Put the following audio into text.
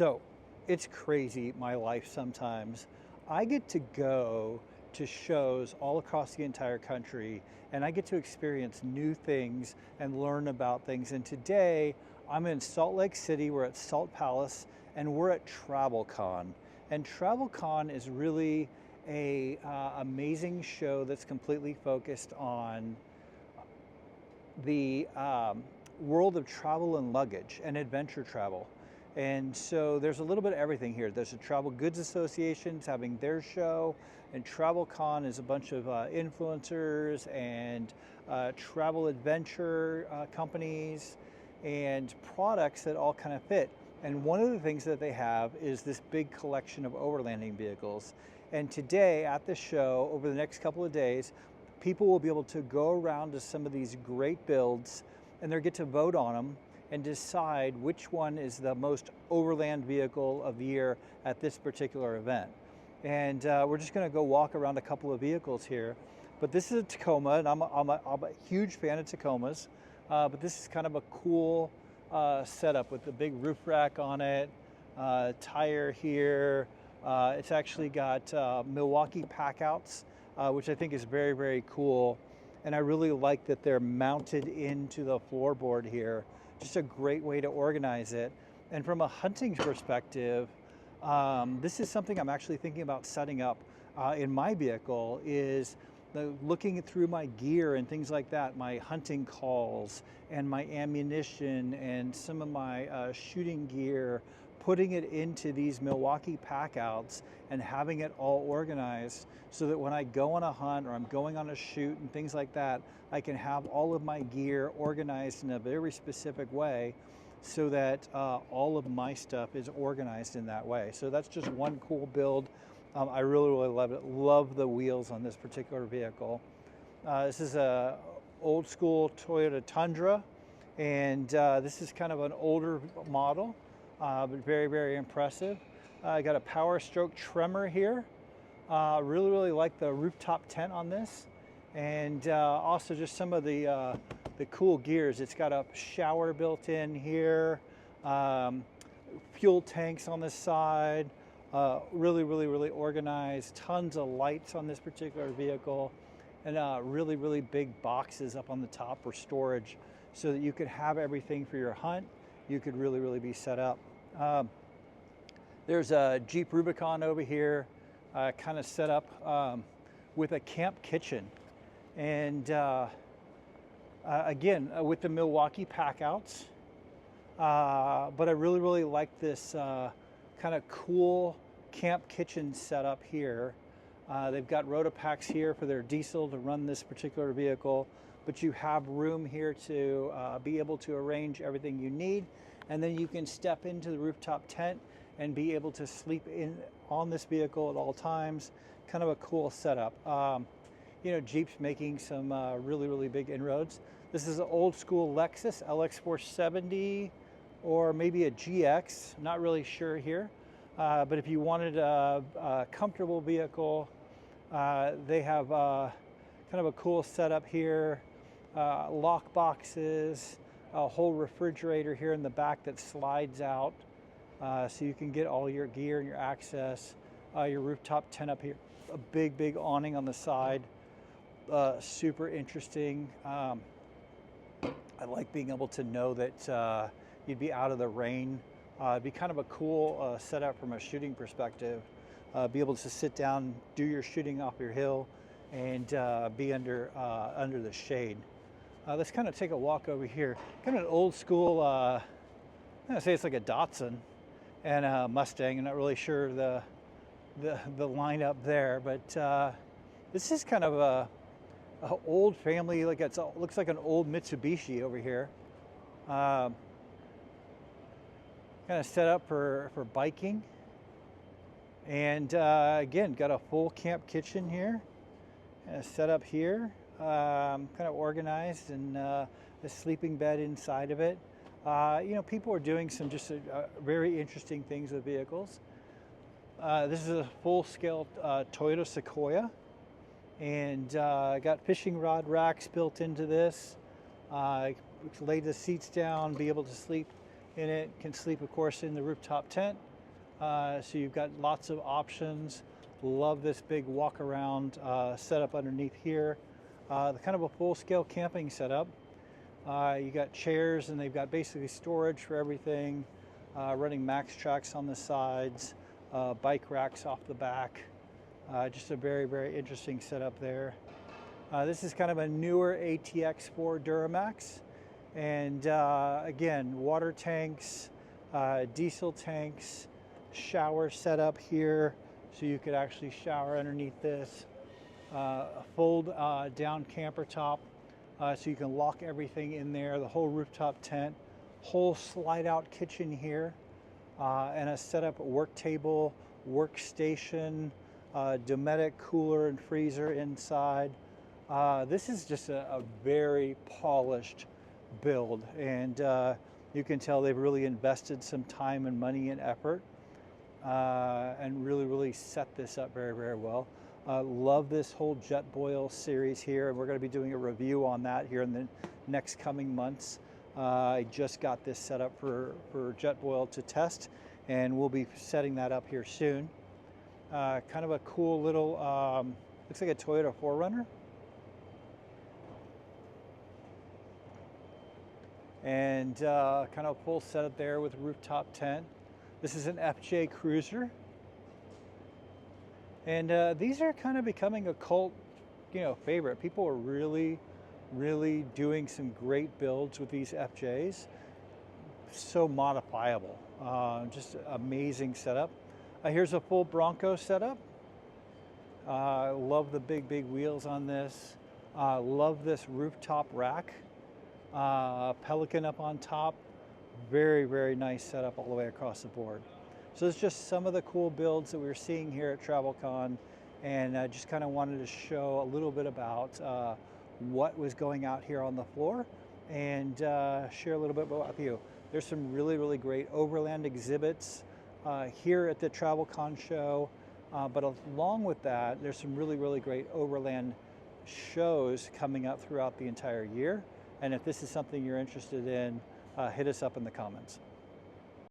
So it's crazy, my life sometimes. I get to go to shows all across the entire country and I get to experience new things and learn about things. And today I'm in Salt Lake City, we're at Salt Palace, and we're at TravelCon. And TravelCon is really a amazing show that's completely focused on the world of travel and luggage and adventure travel. And so there's a little bit of everything here. There's a Travel Goods Association's having their show, and TravelCon is a bunch of influencers and travel adventure companies and products that all kind of fit. And one of the things that they have is this big collection of overlanding vehicles. And today at the show, over the next couple of days, people will be able to go around to some of these great builds and they'll get to vote on them and decide which one is the most overland vehicle of the year at this particular event. And we're just gonna go walk around a couple of vehicles here. But this is a Tacoma, and I'm a huge fan of Tacomas, but this is kind of a cool setup with the big roof rack on it, tire here. It's actually got Milwaukee packouts, which I think is very, very cool. And I really like that they're mounted into the floorboard here. Just a great way to organize it. And from a hunting perspective, this is something I'm actually thinking about setting up in my vehicle, is looking through my gear and things like that, my hunting calls and my ammunition and some of my shooting gear, putting it into these Milwaukee packouts and having it all organized so that when I go on a hunt or I'm going on a shoot and things like that, I can have all of my gear organized in a very specific way so that all of my stuff is organized in that way. So that's just one cool build. I really, really love it. Love the wheels on this particular vehicle. This is a old school Toyota Tundra, and this is kind of an older model. But very, very impressive. I got a Power Stroke Tremor here. Really, really like the rooftop tent on this. And also just some of the cool gears. It's got a shower built in here, fuel tanks on this side, really, really, really organized, tons of lights on this particular vehicle, and really, really big boxes up on the top for storage so that you could have everything for your hunt. You could really, really be set up. There's a Jeep Rubicon over here, kind of set up with a camp kitchen. And again, with the Milwaukee packouts. But I really, really like this kind of cool camp kitchen setup here. They've got Rotopacks here for their diesel to run this particular vehicle, but you have room here to be able to arrange everything you need. And then you can step into the rooftop tent and be able to sleep in on this vehicle at all times. Kind of a cool setup. You know, Jeep's making some really, really big inroads. This is an old school Lexus LX470 or maybe a GX, not really sure here. But if you wanted a comfortable vehicle, they have kind of a cool setup here. Lock boxes, a whole refrigerator here in the back that slides out so you can get all your gear and your access. Your rooftop tent up here, a big, big awning on the side. Super interesting. I like being able to know that you'd be out of the rain. It'd be kind of a cool setup from a shooting perspective. Be able to sit down, do your shooting off your hill, and be under the shade. Let's kind of take a walk over here. Kind of an old school, I'm gonna say it's like a Datsun and a Mustang. I'm not really sure the lineup there, but this is kind of a old family, like looks like an old Mitsubishi over here. Kind of set up for biking. And again, got a full camp kitchen here, set up here, kind of organized, and a sleeping bed inside of it. You know, people are doing some just very interesting things with vehicles. This is a full-scale Toyota Sequoia, and got fishing rod racks built into this. Lay the seats down, be able to sleep in it. Can sleep, of course, in the rooftop tent. So you've got lots of options. Love this big walk around setup underneath here. Kind of a full scale camping setup. You got chairs, and they've got basically storage for everything, running max tracks on the sides, bike racks off the back. Just a very, very interesting setup there. This is kind of a newer ATX4 Duramax. And again, water tanks, diesel tanks, shower setup here, so you could actually shower underneath this. A fold down camper top, so you can lock everything in there, the whole rooftop tent, whole slide out kitchen here, and a setup work table, workstation, Dometic cooler and freezer inside. This is just a very polished build, and you can tell they've really invested some time and money and effort, and really set this up very, very well. Love this whole Jetboil series here, and we're going to be doing a review on that here in the next coming months. I just got this set up for Jetboil to test, and we'll be setting that up here soon. Kind of a cool little, looks like a Toyota 4Runner. And kind of a full setup there with rooftop tent. This is an FJ Cruiser. And these are kind of becoming a cult, favorite. People are really doing some great builds with these FJs. So modifiable, just amazing setup. Here's a full Bronco setup. Love the big wheels on this. Love this rooftop rack. Pelican up on top. Very nice setup all the way across the board. So it's just some of the cool builds that we're seeing here at TravelCon, and I just kind of wanted to show a little bit about what was going out here on the floor, and share a little bit with you. There's some really great Overland exhibits here at the TravelCon show, but along with that, there's some really great Overland shows coming up throughout the entire year. And if this is something you're interested in, hit us up in the comments.